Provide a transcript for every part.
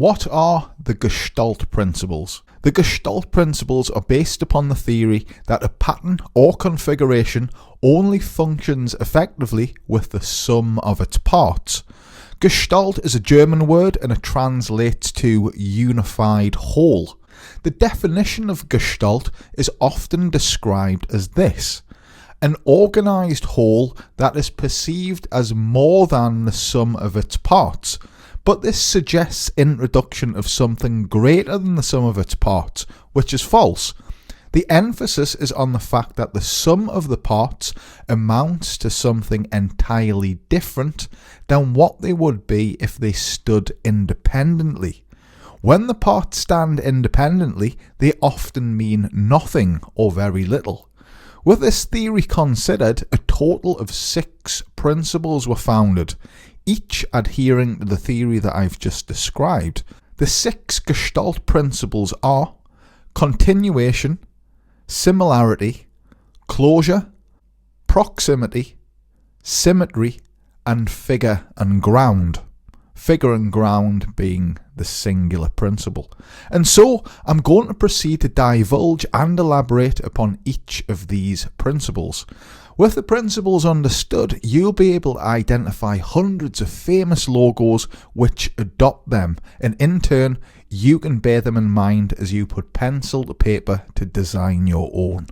What are the Gestalt principles? The Gestalt principles are based upon the theory that a pattern or configuration only functions effectively with the sum of its parts. Gestalt is a German word and it translates to unified whole. The definition of Gestalt is often described as this: an organised whole that is perceived as more than the sum of its parts. But this suggests introduction of something greater than the sum of its parts, which is false. The emphasis is on the fact that the sum of the parts amounts to something entirely different than what they would be if they stood independently. When the parts stand independently, they often mean nothing or very little. With this theory considered, a total of 6 principles were founded, each adhering to the theory that I've just described. The 6 Gestalt principles are continuation, similarity, closure, proximity, symmetry, and figure and ground. Figure and ground being the singular principle. And so I'm going to proceed to divulge and elaborate upon each of these principles. With the principles understood, you'll be able to identify hundreds of famous logos which adopt them, and in turn you can bear them in mind as you put pencil to paper to design your own.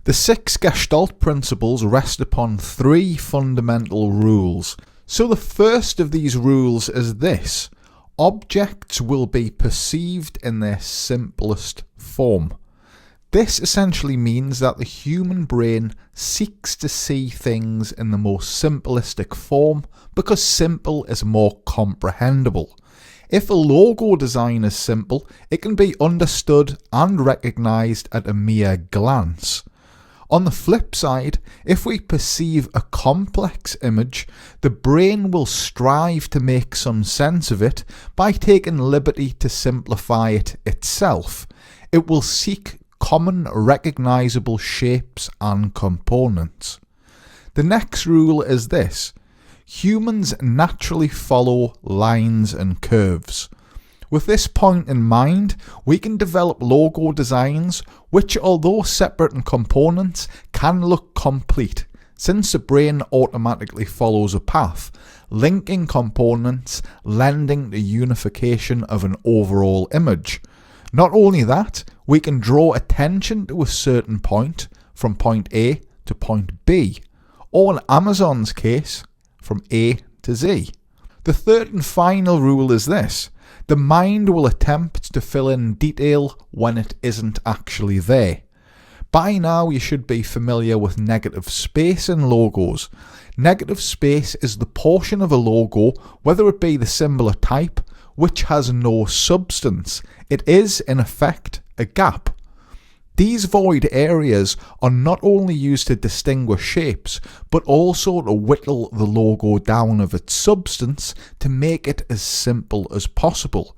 The 6 Gestalt principles rest upon 3 fundamental rules. So the first of these rules is this: objects will be perceived in their simplest form. This essentially means that the human brain seeks to see things in the most simplistic form because simple is more comprehensible. If a logo design is simple, it can be understood and recognised at a mere glance. On the flip side, if we perceive a complex image, the brain will strive to make some sense of it by taking liberty to simplify it itself. It will seek common recognisable shapes and components. The next rule is this: humans naturally follow lines and curves. With this point in mind, we can develop logo designs which, although separate in components, can look complete, since the brain automatically follows a path, linking components, lending the unification of an overall image. Not only that, we can draw attention to a certain point, from point A to point B, or in Amazon's case, from A to Z. The third and final rule is this: the mind will attempt to fill in detail when it isn't actually there. By now you should be familiar with negative space in logos. Negative space is the portion of a logo, whether it be the symbol or type, which has no substance. It is, in effect, a gap. These void areas are not only used to distinguish shapes, but also to whittle the logo down of its substance to make it as simple as possible.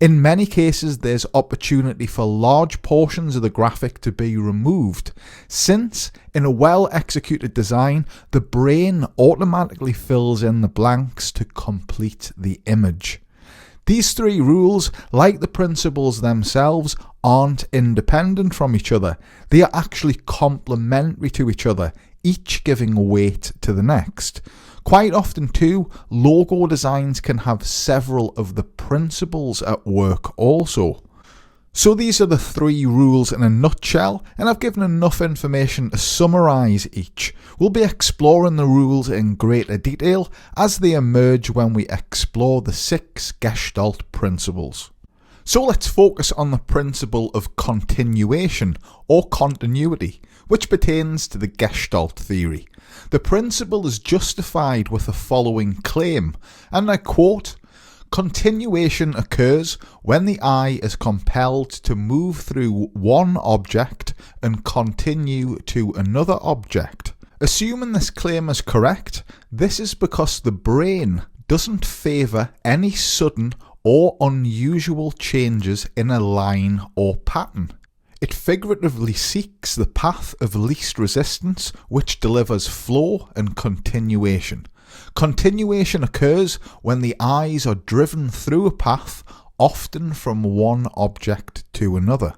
In many cases, there's opportunity for large portions of the graphic to be removed, since in a well-executed design, the brain automatically fills in the blanks to complete the image. These 3 rules, like the principles themselves, aren't independent from each other. They are actually complementary to each other, each giving weight to the next. Quite often too, logo designs can have several of the principles at work also. So these are the 3 rules in a nutshell, and I've given enough information to summarise each. We'll be exploring the rules in greater detail as they emerge when we explore the 6 Gestalt principles. So let's focus on the principle of continuation or continuity, which pertains to the Gestalt theory. The principle is justified with the following claim, and I quote: continuation occurs when the eye is compelled to move through one object and continue to another object. Assuming this claim is correct, this is because the brain doesn't favour any sudden or unusual changes in a line or pattern. It figuratively seeks the path of least resistance, which delivers flow and continuation. Continuation occurs when the eyes are driven through a path, often from one object to another.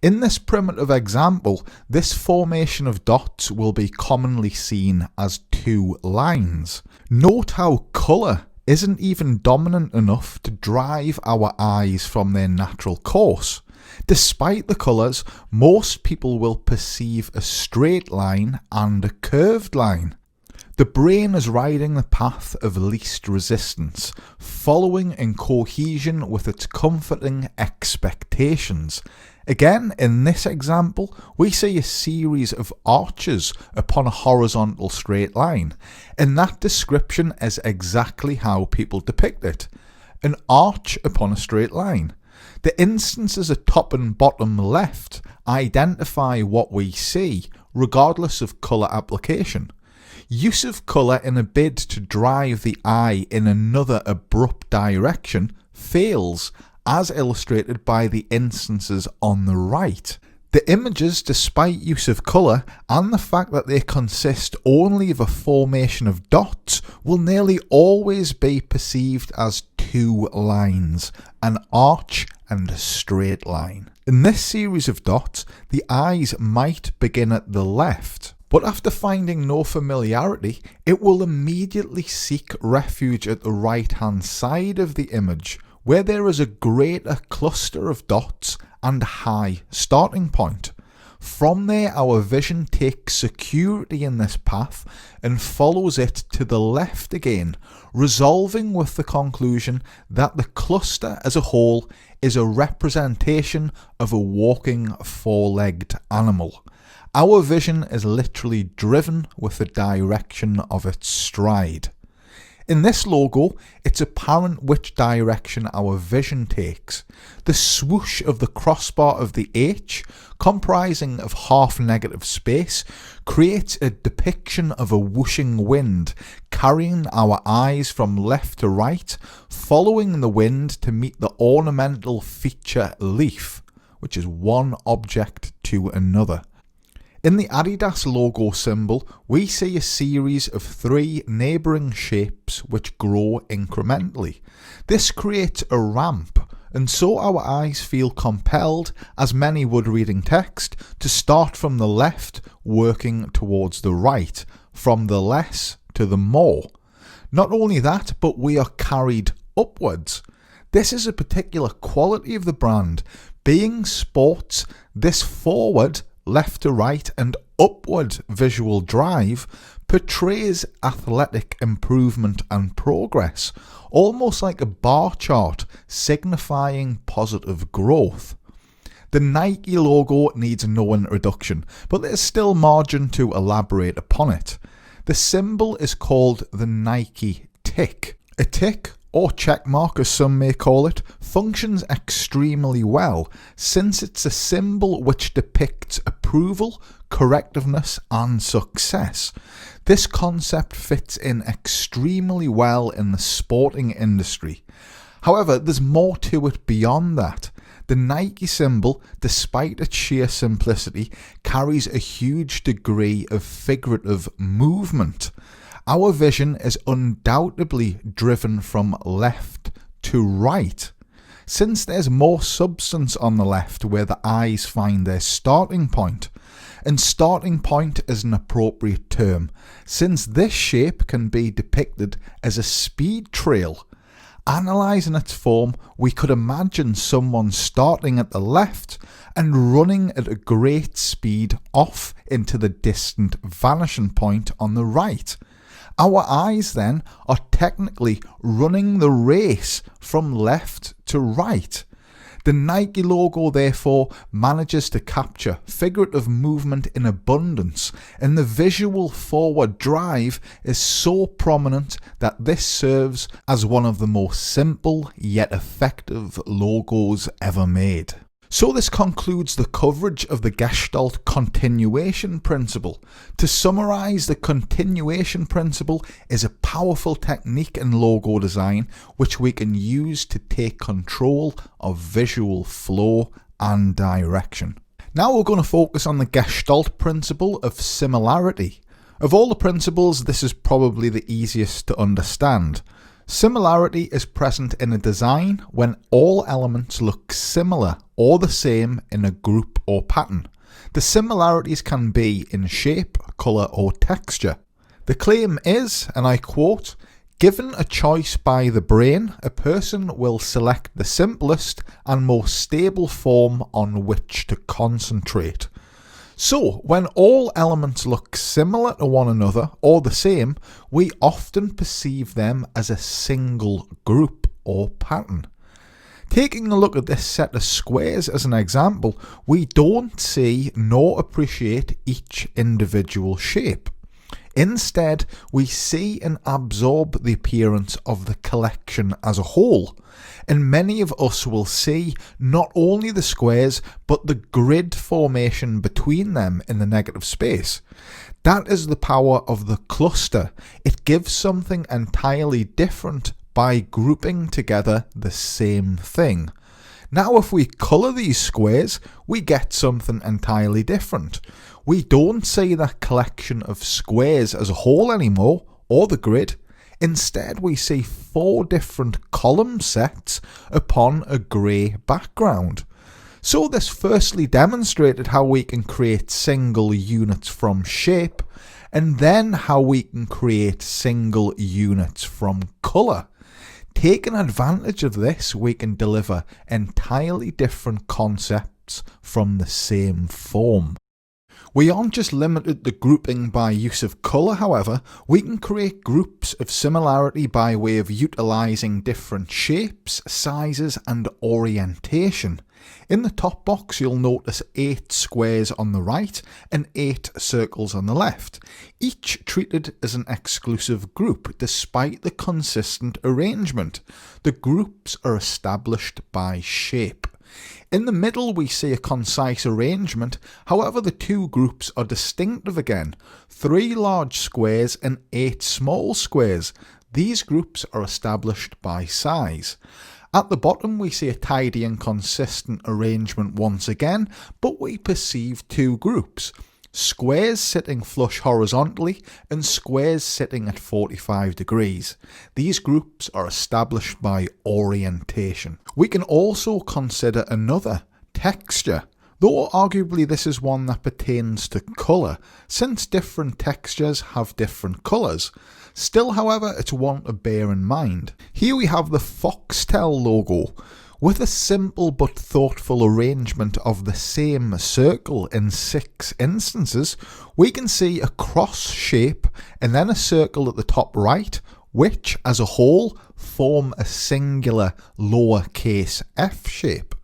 In this primitive example, this formation of dots will be commonly seen as two lines. Note how colour isn't even dominant enough to drive our eyes from their natural course. Despite the colours, most people will perceive a straight line and a curved line. The brain is riding the path of least resistance, following in cohesion with its comforting expectations. Again, in this example, we see a series of arches upon a horizontal straight line, and that description is exactly how people depict it. An arch upon a straight line. The instances at top and bottom left identify what we see, regardless of colour application. Use of colour in a bid to drive the eye in another abrupt direction fails, as illustrated by the instances on the right. The images, despite use of colour and the fact that they consist only of a formation of dots, will nearly always be perceived as two lines, an arch and a straight line. In this series of dots, the eyes might begin at the left, but after finding no familiarity, it will immediately seek refuge at the right-hand side of the image, where there is a greater cluster of dots and a high starting point. From there, our vision takes security in this path and follows it to the left again, resolving with the conclusion that the cluster as a whole is a representation of a walking four-legged animal. Our vision is literally driven with the direction of its stride. In this logo, it's apparent which direction our vision takes. The swoosh of the crossbar of the H, comprising of half negative space, creates a depiction of a whooshing wind, carrying our eyes from left to right, following the wind to meet the ornamental feature leaf, which is one object to another. In the Adidas logo symbol, we see a series of three neighbouring shapes which grow incrementally. This creates a ramp, and so our eyes feel compelled, as many would reading text, to start from the left, working towards the right, from the less to the more. Not only that, but we are carried upwards. This is a particular quality of the brand. Being sports, this forward, left to right and upward visual drive portrays athletic improvement and progress, almost like a bar chart signifying positive growth. The Nike logo needs no introduction, but there's still margin to elaborate upon it. The symbol is called the Nike tick. A tick, or checkmark as some may call it, functions extremely well, since it's a symbol which depicts approval, correctiveness and success. This concept fits in extremely well in the sporting industry. However, there's more to it beyond that. The Nike symbol, despite its sheer simplicity, carries a huge degree of figurative movement. Our vision is undoubtedly driven from left to right. Since there's more substance on the left where the eyes find their starting point, and starting point is an appropriate term, since this shape can be depicted as a speed trail. Analysing its form, we could imagine someone starting at the left and running at a great speed off into the distant vanishing point on the right. Our eyes then are technically running the race from left to right. The Nike logo therefore manages to capture figurative movement in abundance, and the visual forward drive is so prominent that this serves as one of the most simple yet effective logos ever made. So this concludes the coverage of the Gestalt continuation principle. To summarise, the continuation principle is a powerful technique in logo design which we can use to take control of visual flow and direction. Now we're going to focus on the Gestalt principle of similarity. Of all the principles, this is probably the easiest to understand. Similarity is present in a design when all elements look similar or the same in a group or pattern. The similarities can be in shape, colour or texture. The claim is, and I quote, "Given a choice by the brain, a person will select the simplest and most stable form on which to concentrate." So, when all elements look similar to one another or the same, we often perceive them as a single group or pattern. Taking a look at this set of squares as an example, we don't see nor appreciate each individual shape. Instead, we see and absorb the appearance of the collection as a whole. And many of us will see not only the squares, but the grid formation between them in the negative space. That is the power of the cluster. It gives something entirely different by grouping together the same thing. Now, if we colour these squares, we get something entirely different. We don't see that collection of squares as a whole anymore, or the grid. Instead, we see 4 different column sets upon a grey background. So this firstly demonstrated how we can create single units from shape, and then how we can create single units from colour. Taking advantage of this, we can deliver entirely different concepts from the same form. We aren't just limited to grouping by use of colour, however. We can create groups of similarity by way of utilising different shapes, sizes and orientation. In the top box you'll notice 8 squares on the right and 8 circles on the left, each treated as an exclusive group despite the consistent arrangement. The groups are established by shape. In the middle we see a concise arrangement, however the 2 groups are distinctive again, 3 large squares and 8 small squares. These groups are established by size. At the bottom we see a tidy and consistent arrangement once again, but we perceive 2 groups. Squares sitting flush horizontally and squares sitting at 45 degrees. These groups are established by orientation. We can also consider another, texture, though arguably this is one that pertains to colour, since different textures have different colours. Still, however, it's one to bear in mind. Here we have the Foxtel logo. With a simple but thoughtful arrangement of the same circle in 6 instances, we can see a cross shape and then a circle at the top right, which, as a whole, form a singular lowercase f shape.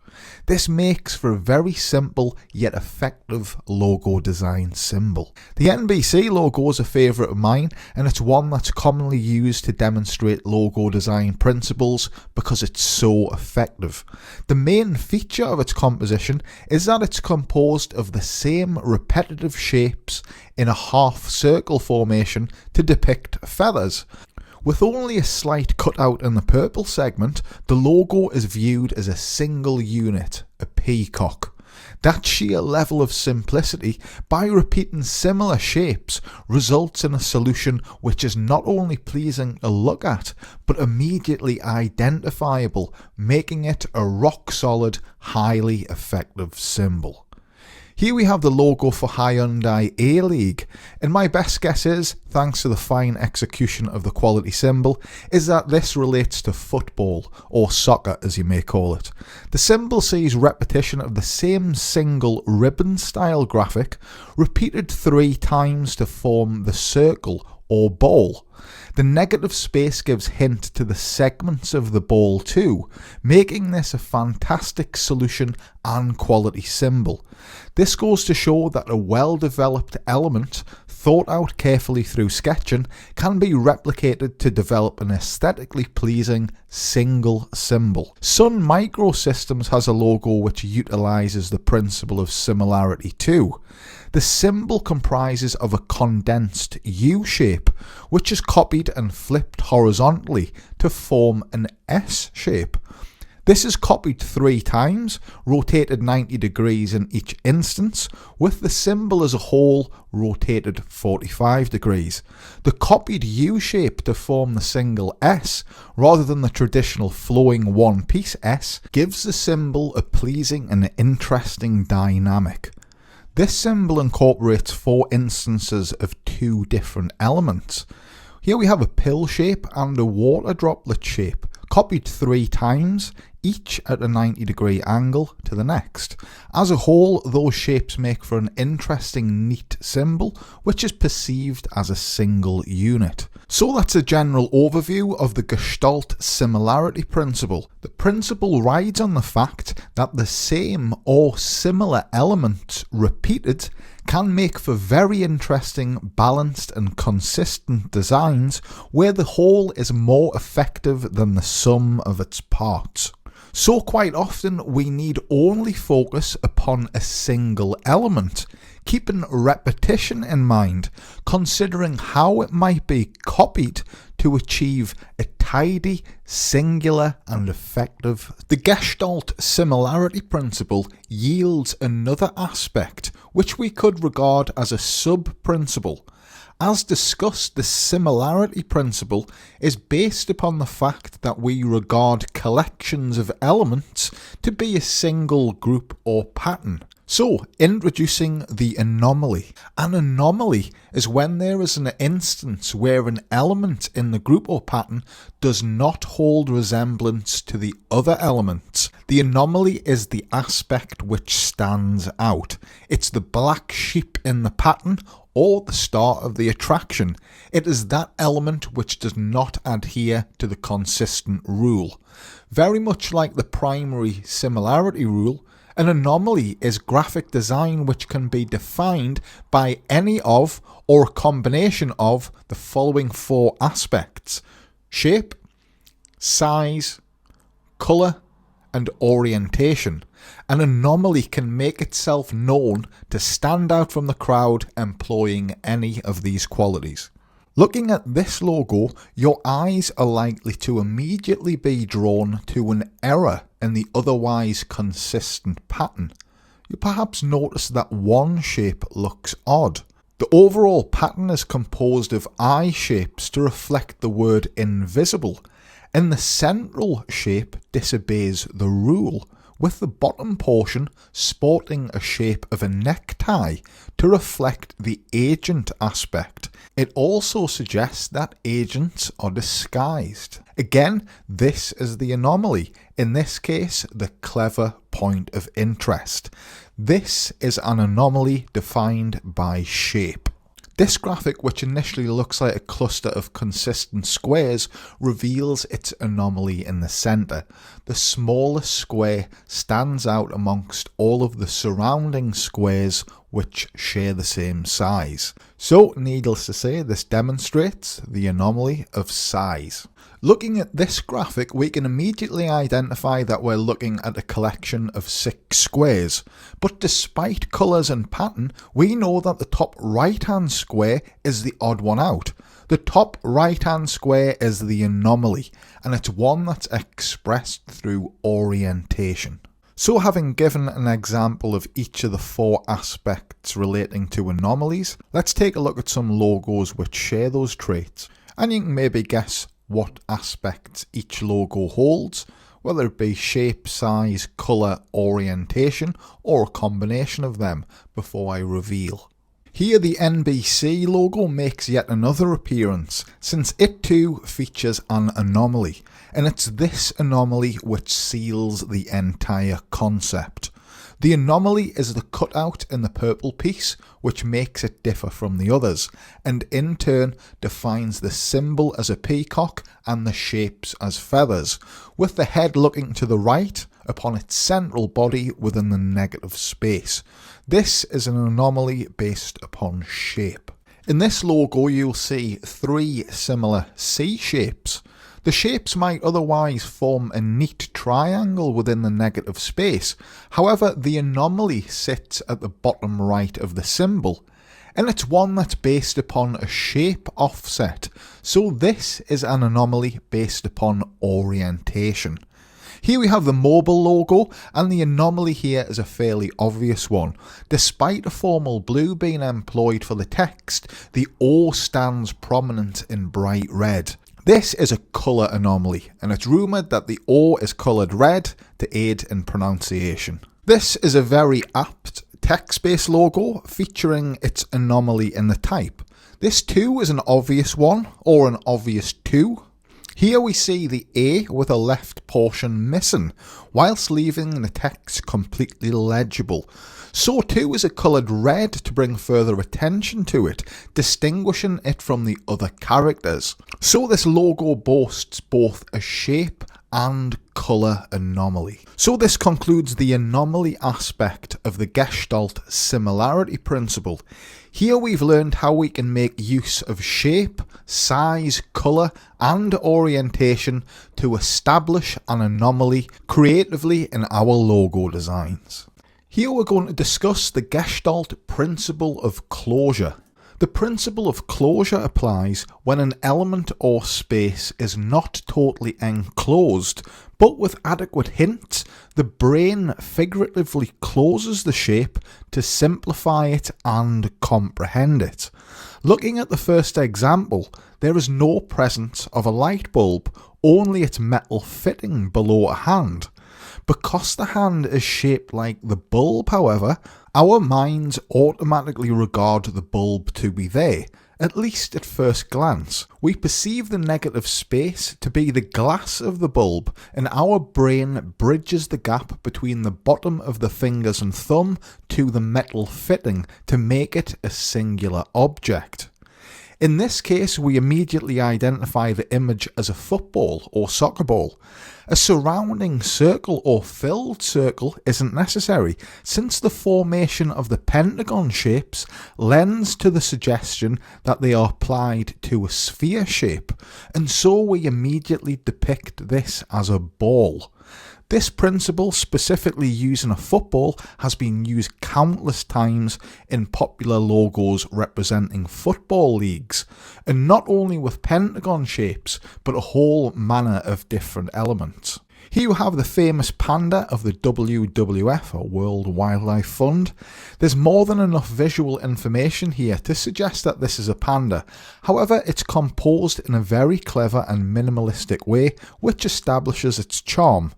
This makes for a very simple yet effective logo design symbol. The NBC logo is a favourite of mine, and it's one that's commonly used to demonstrate logo design principles because it's so effective. The main feature of its composition is that it's composed of the same repetitive shapes in a half circle formation to depict feathers. With only a slight cutout in the purple segment, the logo is viewed as a single unit, a peacock. That sheer level of simplicity, by repeating similar shapes, results in a solution which is not only pleasing to look at, but immediately identifiable, making it a rock-solid, highly effective symbol. Here we have the logo for Hyundai A-League, and my best guess is, thanks to the fine execution of the quality symbol, is that this relates to football, or soccer as you may call it. The symbol sees repetition of the same single ribbon-style graphic, repeated 3 times to form the circle or ball. The negative space gives hint to the segments of the ball too, making this a fantastic solution and quality symbol. This goes to show that a well-developed element, thought out carefully through sketching, can be replicated to develop an aesthetically pleasing single symbol. Sun Microsystems has a logo which utilises the principle of similarity too. The symbol comprises of a condensed U shape, which is copied and flipped horizontally to form an S shape. This is copied 3 times, rotated 90 degrees in each instance, with the symbol as a whole rotated 45 degrees. The copied U shape to form the single S, rather than the traditional flowing one-piece S, gives the symbol a pleasing and interesting dynamic. This symbol incorporates 4 instances of 2 different elements. Here we have a pill shape and a water droplet shape, copied 3 times, each at a 90-degree angle to the next. As a whole, those shapes make for an interesting, neat symbol, which is perceived as a single unit. So that's a general overview of the Gestalt similarity principle. The principle rides on the fact that the same or similar elements repeated can make for very interesting, balanced and consistent designs where the whole is more effective than the sum of its parts. So quite often we need only focus upon a single element, keeping repetition in mind, considering how it might be copied to achieve a tidy, singular and effective. The Gestalt similarity principle yields another aspect which we could regard as a sub-principle. As discussed, the similarity principle is based upon the fact that we regard collections of elements to be a single group or pattern. So, introducing the anomaly. An anomaly is when there is an instance where an element in the group or pattern does not hold resemblance to the other elements. The anomaly is the aspect which stands out. It's the black sheep in the pattern or the star of the attraction. It is that element which does not adhere to the consistent rule. Very much like the primary similarity rule, an anomaly is graphic design which can be defined by any of or a combination of the following 4 aspects: shape, size, colour and orientation. An anomaly can make itself known to stand out from the crowd employing any of these qualities. Looking at this logo, your eyes are likely to immediately be drawn to an error in the otherwise consistent pattern. You perhaps notice that one shape looks odd. The overall pattern is composed of eye shapes to reflect the word invisible, and the central shape disobeys the rule, with the bottom portion sporting a shape of a necktie to reflect the agent aspect. It also suggests that agents are disguised. Again, this is the anomaly, in this case the clever point of interest. This is an anomaly defined by shape. This graphic, which initially looks like a cluster of consistent squares, reveals its anomaly in the centre. The smallest square stands out amongst all of the surrounding squares which share the same size. So, needless to say, this demonstrates the anomaly of size. Looking at this graphic, we can immediately identify that we're looking at a collection of 6 squares. But despite colours and pattern, we know that the top right-hand square is the odd one out. The top right-hand square is the anomaly, and it's one that's expressed through orientation. So, having given an example of each of the 4 aspects relating to anomalies, let's take a look at some logos which share those traits, and you can maybe guess what aspects each logo holds, whether it be shape, size, colour, orientation, or a combination of them, before I reveal. Here the NBC logo makes yet another appearance, since it too features an anomaly, and it's this anomaly which seals the entire concept. The anomaly is the cutout in the purple piece, which makes it differ from the others, and in turn defines the symbol as a peacock and the shapes as feathers, with the head looking to the right upon its central body within the negative space. This is an anomaly based upon shape. In this logo you'll see 3 similar C shapes. The shapes might otherwise form a neat triangle within the negative space. However, the anomaly sits at the bottom right of the symbol, and it's one that's based upon a shape offset, so this is an anomaly based upon orientation. Here we have the mobile logo, and the anomaly here is a fairly obvious one. Despite a formal blue being employed for the text, the O stands prominent in bright red. This is a colour anomaly, and it's rumoured that the O is coloured red to aid in pronunciation. This is a very apt text-based logo featuring its anomaly in the type. This too is an obvious one, or an obvious 2. Here we see the A with a left portion missing, whilst leaving the text completely legible. So too is it coloured red to bring further attention to it, distinguishing it from the other characters. So this logo boasts both a shape and colour anomaly. So this concludes the anomaly aspect of the Gestalt similarity principle. Here we've learned how we can make use of shape, size, colour and orientation to establish an anomaly creatively in our logo designs. Here we're going to discuss the Gestalt principle of closure. The principle of closure applies when an element or space is not totally enclosed, but with adequate hints, the brain figuratively closes the shape to simplify it and comprehend it. Looking at the first example, there is no presence of a light bulb, only its metal fitting below a hand. Because the hand is shaped like the bulb, however, our minds automatically regard the bulb to be there, at least at first glance. We perceive the negative space to be the glass of the bulb, and our brain bridges the gap between the bottom of the fingers and thumb to the metal fitting to make it a singular object. In this case, we immediately identify the image as a football or soccer ball. A surrounding circle or filled circle isn't necessary, since the formation of the pentagon shapes lends to the suggestion that they are applied to a sphere shape, and so we immediately depict this as a ball. This principle, specifically used in a football, has been used countless times in popular logos representing football leagues, and not only with pentagon shapes, but a whole manner of different elements. Here you have the famous panda of the WWF, or World Wildlife Fund. There's more than enough visual information here to suggest that this is a panda. However, it's composed in a very clever and minimalistic way, which establishes its charm,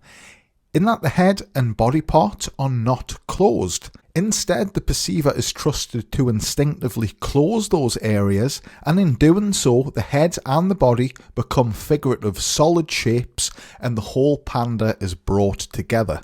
in that the head and body parts are not closed. Instead, the perceiver is trusted to instinctively close those areas, and in doing so, the head and the body become figurative solid shapes, and the whole panda is brought together.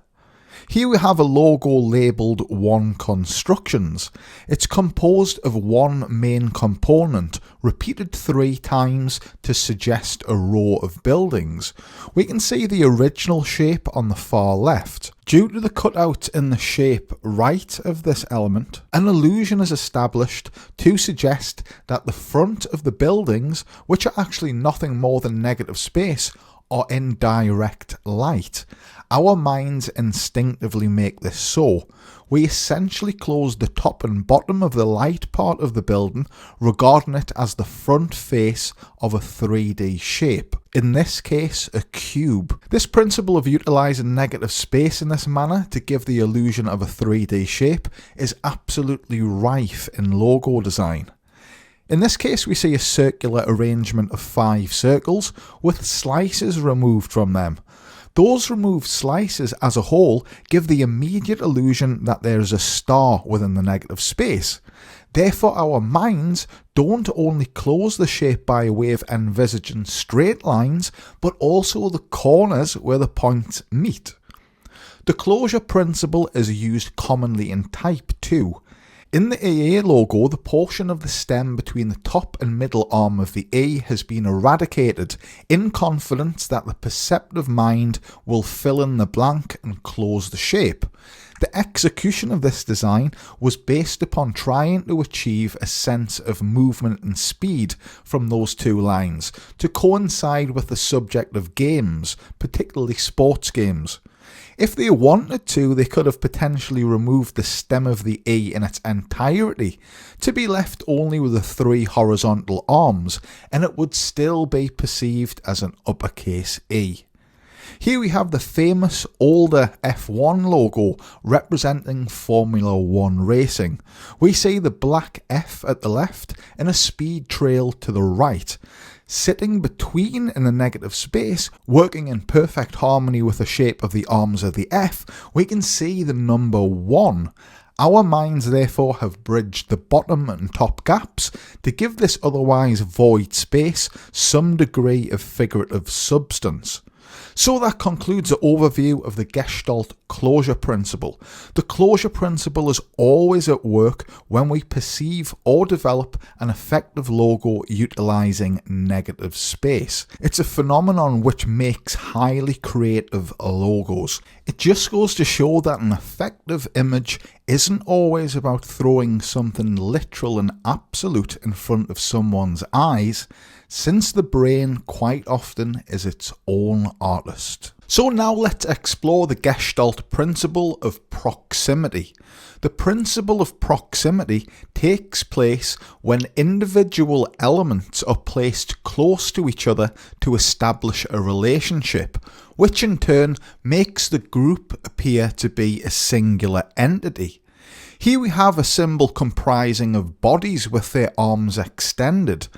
Here we have a logo labelled One Constructions. It's composed of one main component, repeated 3 times to suggest a row of buildings. We can see the original shape on the far left. Due to the cutout in the shape right of this element, an illusion is established to suggest that the front of the buildings, which are actually nothing more than negative space, are in direct light. Our minds instinctively make this so. We essentially close the top and bottom of the light part of the building, regarding it as the front face of a 3D shape, in this case a cube. This principle of utilising negative space in this manner to give the illusion of a 3D shape is absolutely rife in logo design. In this case, we see a circular arrangement of 5 circles with slices removed from them. Those removed slices as a whole give the immediate illusion that there is a star within the negative space. Therefore, our minds don't only close the shape by way of envisaging straight lines, but also the corners where the points meet. The closure principle is used commonly in type too. In the AA logo, the portion of the stem between the top and middle arm of the A has been eradicated, in confidence that the perceptive mind will fill in the blank and close the shape. The execution of this design was based upon trying to achieve a sense of movement and speed from those 2 lines, to coincide with the subject of games, particularly sports games. If they wanted to, they could have potentially removed the stem of the E in its entirety, to be left only with the 3 horizontal arms, and it would still be perceived as an uppercase E. Here we have the famous older F1 logo representing Formula 1 racing. We see the black F at the left and a speed trail to the right. Sitting between in the negative space, working in perfect harmony with the shape of the arms of the F, we can see the number 1. Our minds therefore have bridged the bottom and top gaps to give this otherwise void space some degree of figurative substance. So that concludes the overview of the Gestalt closure principle. The closure principle is always at work when we perceive or develop an effective logo utilising negative space. It's a phenomenon which makes highly creative logos. It just goes to show that an effective image isn't always about throwing something literal and absolute in front of someone's eyes, since the brain quite often is its own artist. So now let's explore the Gestalt principle of proximity. The principle of proximity takes place when individual elements are placed close to each other to establish a relationship, which in turn makes the group appear to be a singular entity. Here we have a symbol comprising of bodies with their arms extended.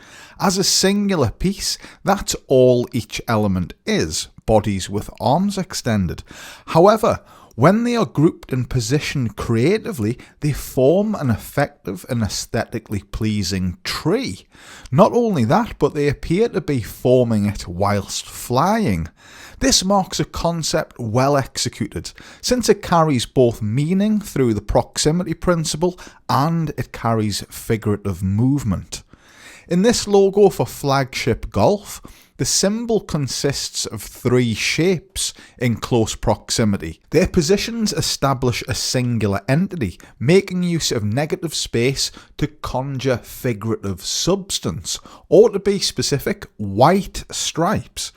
As a singular piece, that's all each element is, bodies with arms extended. However, when they are grouped and positioned creatively, they form an effective and aesthetically pleasing tree. Not only that, but they appear to be forming it whilst flying. This marks a concept well executed, since it carries both meaning through the proximity principle and it carries figurative movement. In this logo for flagship golf, the symbol consists of 3 shapes in close proximity. Their positions establish a singular entity, making use of negative space to conjure figurative substance, or to be specific, white stripes.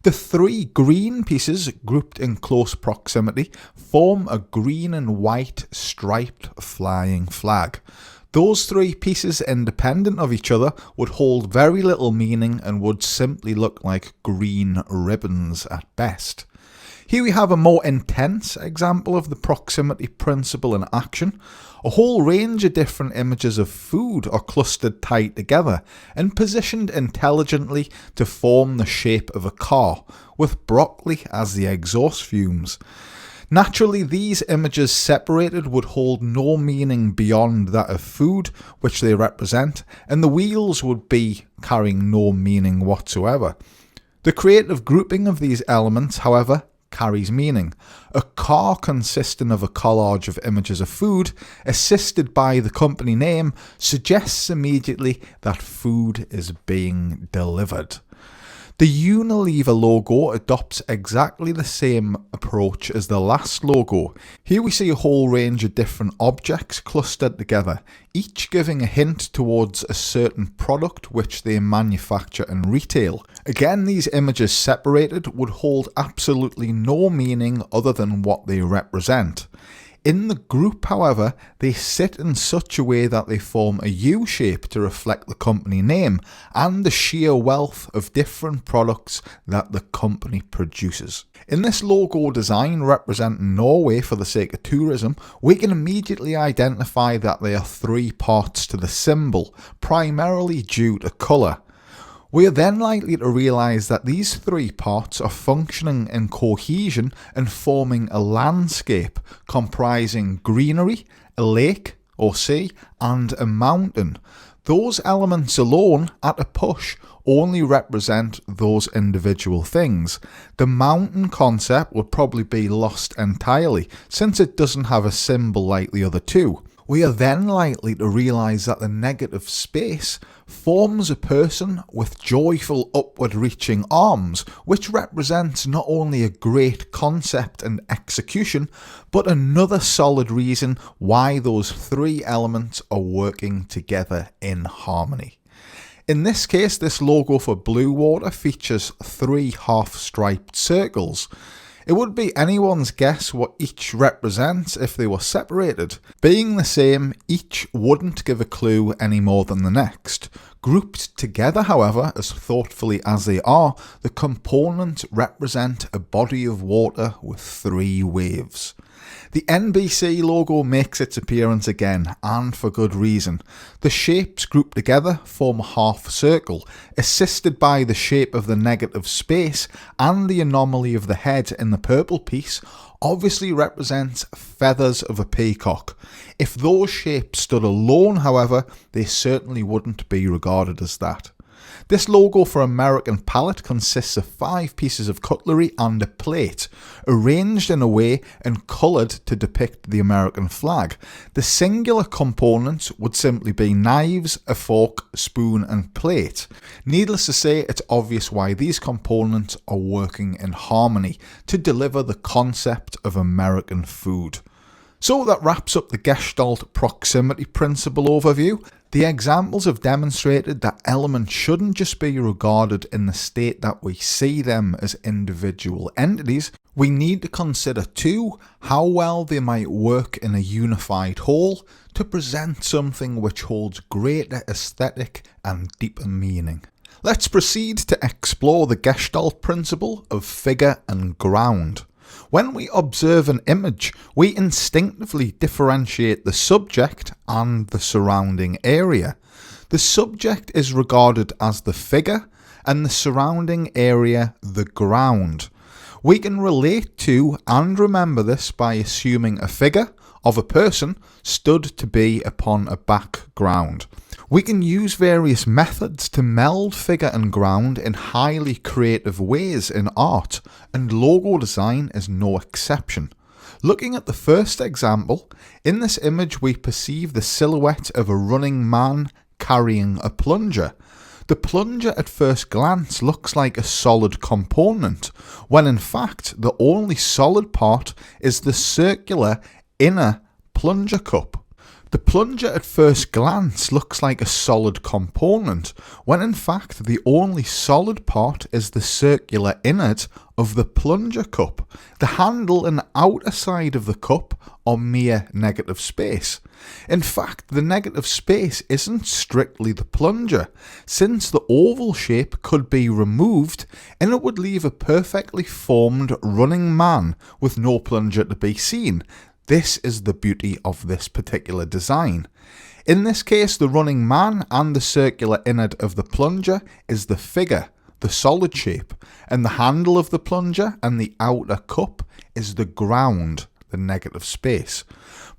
The 3 green pieces grouped in close proximity form a green and white striped flying flag. Those 3 pieces independent of each other would hold very little meaning and would simply look like green ribbons at best. Here we have a more intense example of the proximity principle in action. A whole range of different images of food are clustered tight together and positioned intelligently to form the shape of a car, with broccoli as the exhaust fumes. Naturally, these images separated would hold no meaning beyond that of food which they represent, and the wheels would be carrying no meaning whatsoever. The creative grouping of these elements, however, carries meaning. A car consisting of a collage of images of food, assisted by the company name, suggests immediately that food is being delivered. The Unilever logo adopts exactly the same approach as the last logo. Here we see a whole range of different objects clustered together, each giving a hint towards a certain product which they manufacture and retail. Again, these images separated would hold absolutely no meaning other than what they represent. In the group, however, they sit in such a way that they form a U shape to reflect the company name and the sheer wealth of different products that the company produces. In this logo design representing Norway for the sake of tourism, we can immediately identify that there are 3 parts to the symbol, primarily due to colour. We are then likely to realise that these 3 parts are functioning in cohesion and forming a landscape comprising greenery, a lake or sea, and a mountain. Those elements alone, at a push, only represent those individual things. The mountain concept would probably be lost entirely, since it doesn't have a symbol like the other 2. We are then likely to realise that the negative space forms a person with joyful upward reaching arms, which represents not only a great concept and execution, but another solid reason why those 3 elements are working together in harmony. In this case, this logo for Blue Water features 3 half-striped circles. It would be anyone's guess what each represents if they were separated. Being the same, each wouldn't give a clue any more than the next. Grouped together, however, as thoughtfully as they are, the components represent a body of water with 3 waves. The NBC logo makes its appearance again, and for good reason. The shapes grouped together form a half circle, assisted by the shape of the negative space, and the anomaly of the head in the purple piece obviously represents feathers of a peacock. If those shapes stood alone, however, they certainly wouldn't be regarded as that. This logo for American Palette consists of 5 pieces of cutlery and a plate, arranged in a way and coloured to depict the American flag. The singular components would simply be knives, a fork, spoon and plate. Needless to say, it's obvious why these components are working in harmony to deliver the concept of American food. So that wraps up the Gestalt proximity principle overview. The examples have demonstrated that elements shouldn't just be regarded in the state that we see them as individual entities. We need to consider too how well they might work in a unified whole to present something which holds greater aesthetic and deeper meaning. Let's proceed to explore the Gestalt principle of figure and ground. When we observe an image, we instinctively differentiate the subject and the surrounding area. The subject is regarded as the figure and the surrounding area the ground. We can relate to and remember this by assuming a figure of a person stood to be upon a background. We can use various methods to meld figure and ground in highly creative ways in art, and logo design is no exception. Looking at the first example, in this image we perceive the silhouette of a running man carrying a plunger. The plunger at first glance looks like a solid component, when in fact the only solid part is the circular inner plunger cup. The plunger at first glance looks like a solid component, when in fact the only solid part is the circular innard of the plunger cup. The handle and outer side of the cup are mere negative space. In fact, the negative space isn't strictly the plunger, since the oval shape could be removed and it would leave a perfectly formed running man with no plunger to be seen. This is the beauty of this particular design. In this case, the running man and the circular innard of the plunger is the figure, the solid shape, and the handle of the plunger and the outer cup is the ground, the negative space.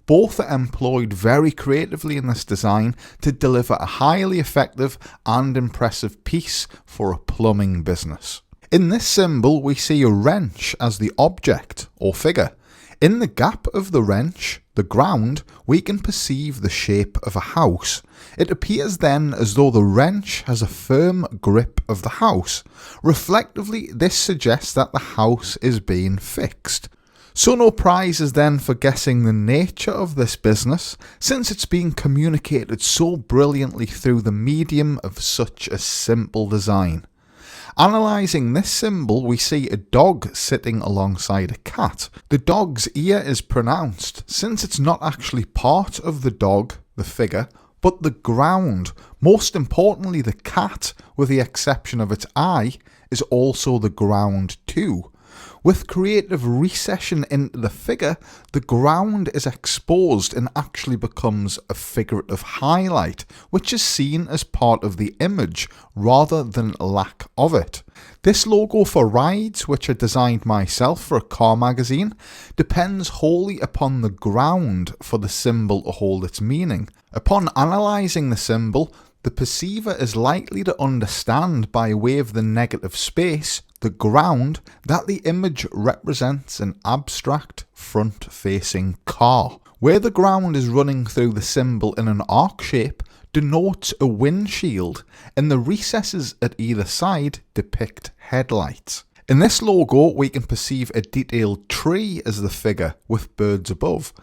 Both are employed very creatively in this design to deliver a highly effective and impressive piece for a plumbing business. In this symbol, we see a wrench as the object or figure. In the gap of the wrench, the ground, we can perceive the shape of a house. It appears then as though the wrench has a firm grip of the house. Reflectively, this suggests that the house is being fixed. So no prizes then for guessing the nature of this business, since it's being communicated so brilliantly through the medium of such a simple design. Analysing this symbol, we see a dog sitting alongside a cat. The dog's ear is pronounced, since it's not actually part of the dog, the figure, but the ground. Most importantly, the cat, with the exception of its eye, is also the ground too. With creative recession into the figure, the ground is exposed and actually becomes a figurative highlight, which is seen as part of the image rather than lack of it. This logo for rides, which I designed myself for a car magazine, depends wholly upon the ground for the symbol to hold its meaning. Upon analysing the symbol, the perceiver is likely to understand by way of the negative space, the ground, that the image represents an abstract front-facing car. Where the ground is running through the symbol in an arc shape denotes a windshield, and the recesses at either side depict headlights. In this logo, we can perceive a detailed tree as the figure with birds above,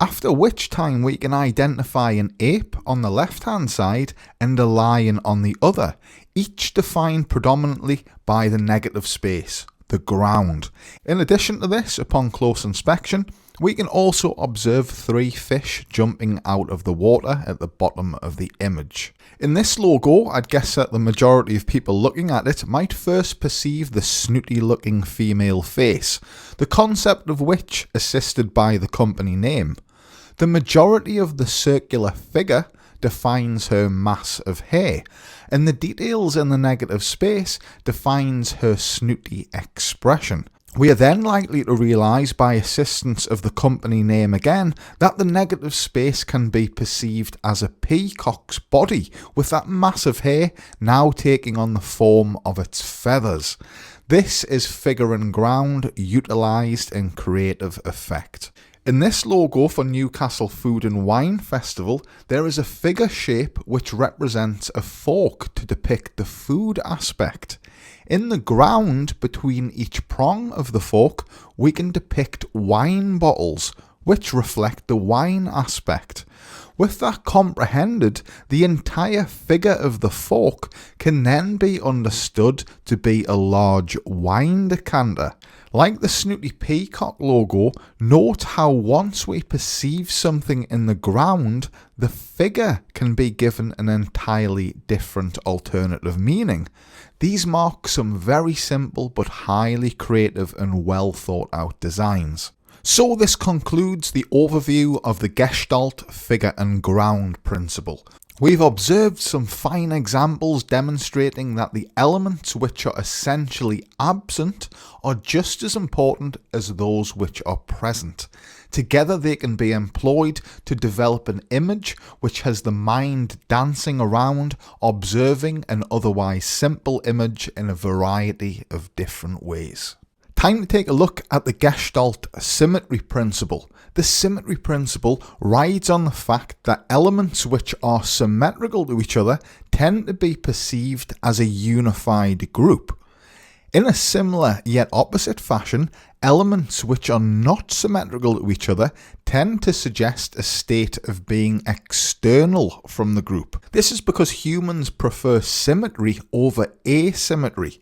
after which time we can identify an ape on the left-hand side and a lion on the other, each defined predominantly by the negative space, the ground. In addition to this, upon close inspection, We can also observe 3 fish jumping out of the water at the bottom of the image. In this logo, I'd guess that the majority of people looking at it might first perceive the snooty looking female face, the concept of which assisted by the company name. The majority of the circular figure defines her mass of hair, and the details in the negative space defines her snooty expression. We are then likely to realise by assistance of the company name again that the negative space can be perceived as a peacock's body, with that mass of hair now taking on the form of its feathers. This is figure and ground utilised in creative effect. In this logo for Newcastle Food and Wine Festival, there is a figure shape which represents a fork to depict the food aspect. In the ground between each prong of the fork, we can depict wine bottles, which reflect the wine aspect. With that comprehended, the entire figure of the fork can then be understood to be a large wine decanter. Like the snooty peacock logo, note how once we perceive something in the ground, the figure can be given an entirely different alternative meaning. These mark some very simple but highly creative and well thought out designs. So this concludes the overview of the Gestalt figure and ground principle. We've observed some fine examples demonstrating that the elements which are essentially absent are just as important as those which are present. Together they can be employed to develop an image which has the mind dancing around, observing an otherwise simple image in a variety of different ways. Time to take a look at the Gestalt symmetry principle. The symmetry principle rides on the fact that elements which are symmetrical to each other tend to be perceived as a unified group. In a similar yet opposite fashion, elements which are not symmetrical to each other tend to suggest a state of being external from the group. This is because humans prefer symmetry over asymmetry.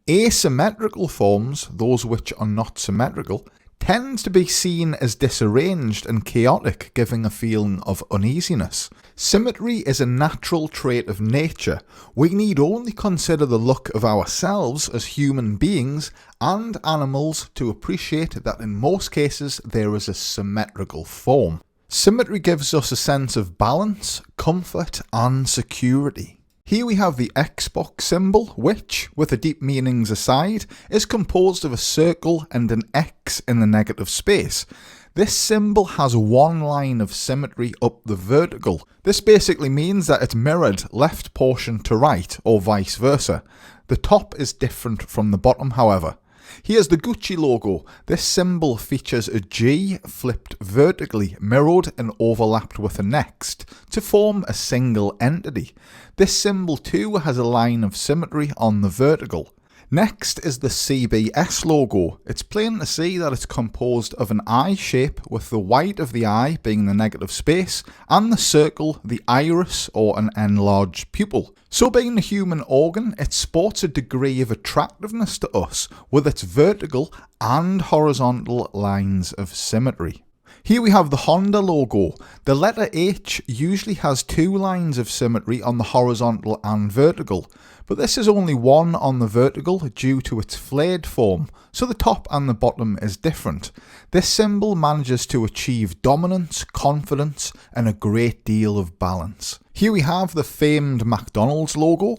Asymmetrical forms, those which are not symmetrical, tend to be seen as disarranged and chaotic, giving a feeling of uneasiness. Symmetry is a natural trait of nature. We need only consider the look of ourselves as human beings and animals to appreciate that in most cases there is a symmetrical form. Symmetry gives us a sense of balance, comfort and security. Here we have the Xbox symbol, which, with the deep meanings aside, is composed of a circle and an X in the negative space. This symbol has one line of symmetry up the vertical. This basically means that it's mirrored left portion to right, or vice versa. The top is different from the bottom, however. Here's the Gucci logo. This symbol features a G flipped vertically, mirrored and overlapped with the next, to form a single entity. This symbol too has a line of symmetry on the vertical. Next is the CBS logo. It's plain to see that it's composed of an eye shape, with the white of the eye being the negative space and the circle the iris or an enlarged pupil. So being a human organ, it sports a degree of attractiveness to us with its vertical and horizontal lines of symmetry. Here we have the Honda logo. The letter H usually has 2 lines of symmetry on the horizontal and vertical, but this is only one on the vertical due to its flared form, so the top and the bottom is different. This symbol manages to achieve dominance, confidence and a great deal of balance. Here we have the famed McDonald's logo.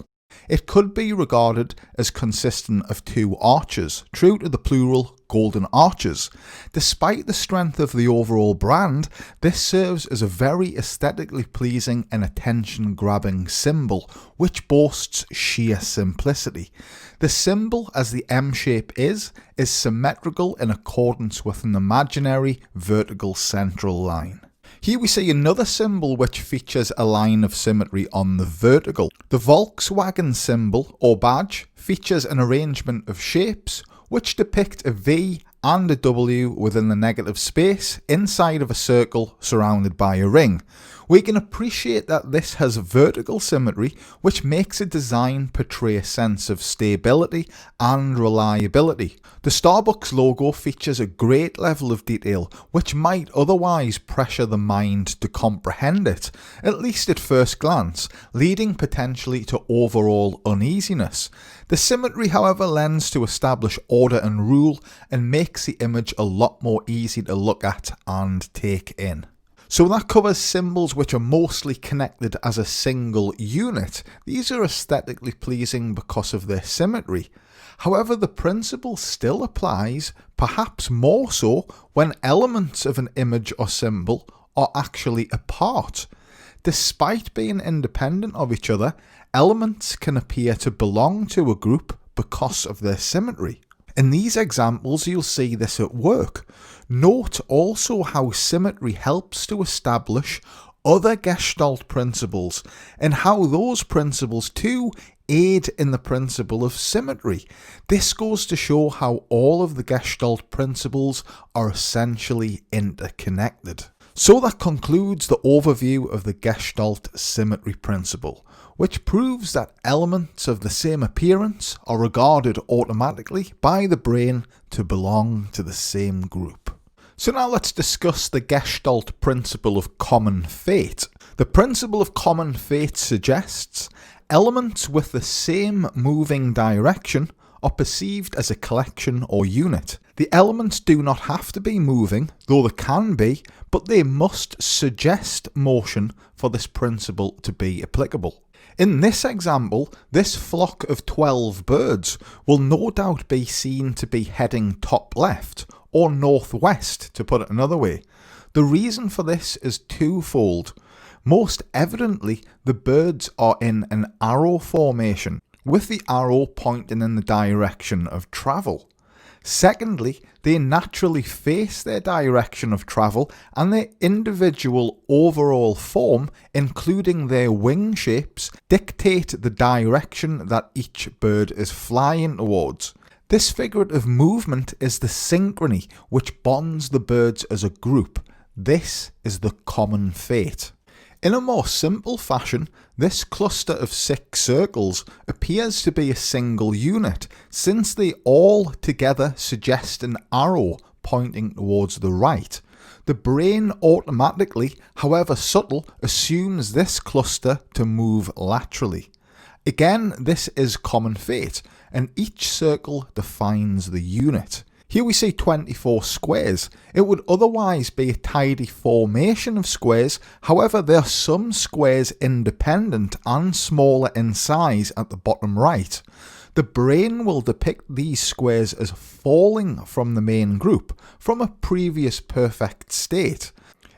It could be regarded as consisting of 2 arches, true to the plural golden arches. Despite the strength of the overall brand, this serves as a very aesthetically pleasing and attention-grabbing symbol, which boasts sheer simplicity. The symbol, as the M shape is symmetrical in accordance with an imaginary vertical central line. Here we see another symbol which features a line of symmetry on the vertical. The Volkswagen symbol or badge features an arrangement of shapes which depict a V and a W within the negative space inside of a circle surrounded by a ring. We can appreciate that this has vertical symmetry, which makes a design portray a sense of stability and reliability. The Starbucks logo features a great level of detail, which might otherwise pressure the mind to comprehend it, at least at first glance, leading potentially to overall uneasiness. The symmetry, however, lends to establish order and rule and makes the image a lot more easy to look at and take in. So that covers symbols which are mostly connected as a single unit. These are aesthetically pleasing because of their symmetry. However, the principle still applies, perhaps more so, when elements of an image or symbol are actually apart. Despite being independent of each other, elements can appear to belong to a group because of their symmetry. In these examples, you'll see this at work. Note also how symmetry helps to establish other Gestalt principles and how those principles too aid in the principle of symmetry. This goes to show how all of the Gestalt principles are essentially interconnected. So that concludes the overview of the Gestalt symmetry principle, which proves that elements of the same appearance are regarded automatically by the brain to belong to the same group. So now let's discuss the Gestalt principle of common fate. The principle of common fate suggests elements with the same moving direction are perceived as a collection or unit. The elements do not have to be moving, though they can be, but they must suggest motion for this principle to be applicable. In this example, this flock of 12 birds will no doubt be seen to be heading top left, or northwest to put it another way. The reason for this is twofold. Most evidently, the birds are in an arrow formation, with the arrow pointing in the direction of travel. Secondly, they naturally face their direction of travel and their individual overall form, including their wing shapes, dictate the direction that each bird is flying towards. This figurative movement is the synchrony which bonds the birds as a group. This is the common fate. In a more simple fashion, this cluster of 6 circles appears to be a single unit, since they all together suggest an arrow pointing towards the right. The brain automatically, however subtle, assumes this cluster to move laterally. Again, this is common fate, and each circle defines the unit. Here we see 24 squares. It would otherwise be a tidy formation of squares, however there are some squares independent and smaller in size at the bottom right. The brain will depict these squares as falling from the main group, from a previous perfect state.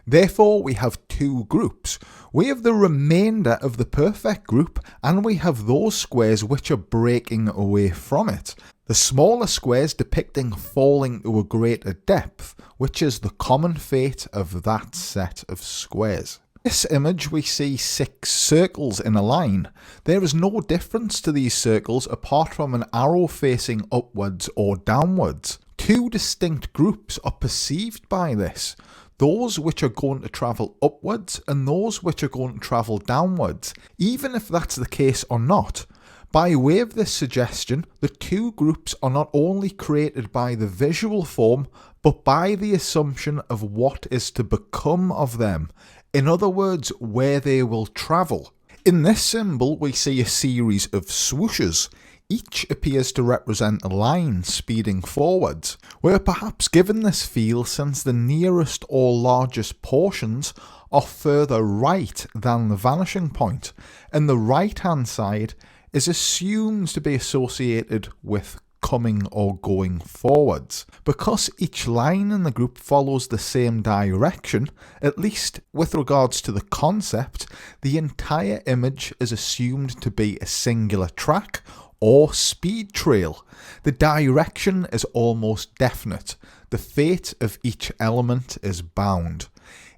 Therefore, we have 2 groups. We have the remainder of the perfect group, and we have those squares which are breaking away from it. The smaller squares depicting falling to a greater depth, which is the common fate of that set of squares. In this image we see 6 circles in a line. There is no difference to these circles apart from an arrow facing upwards or downwards. 2 distinct groups are perceived by this. Those which are going to travel upwards and those which are going to travel downwards, even if that's the case or not. By way of this suggestion, the 2 groups are not only created by the visual form, but by the assumption of what is to become of them. In other words, where they will travel. In this symbol, we see a series of swooshes. Each appears to represent a line speeding forwards. We're perhaps given this feel since the nearest or largest portions are further right than the vanishing point, and the right-hand side is assumed to be associated with coming or going forwards. Because each line in the group follows the same direction, at least with regards to the concept, the entire image is assumed to be a singular track or speed trail. The direction is almost definite. The fate of each element is bound.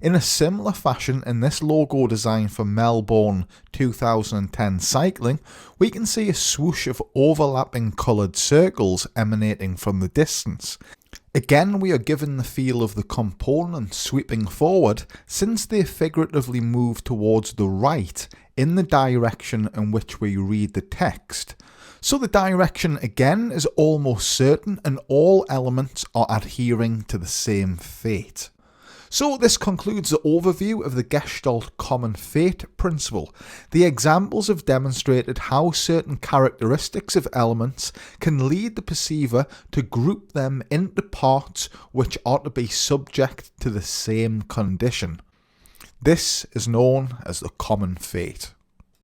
In a similar fashion, in this logo design for Melbourne 2010 cycling, we can see a swoosh of overlapping coloured circles emanating from the distance. Again, we are given the feel of the components sweeping forward since they figuratively move towards the right in the direction in which we read the text. So the direction again is almost certain and all elements are adhering to the same fate. So this concludes the overview of the Gestalt common fate principle. The examples have demonstrated how certain characteristics of elements can lead the perceiver to group them into parts which are to be subject to the same condition. This is known as the common fate.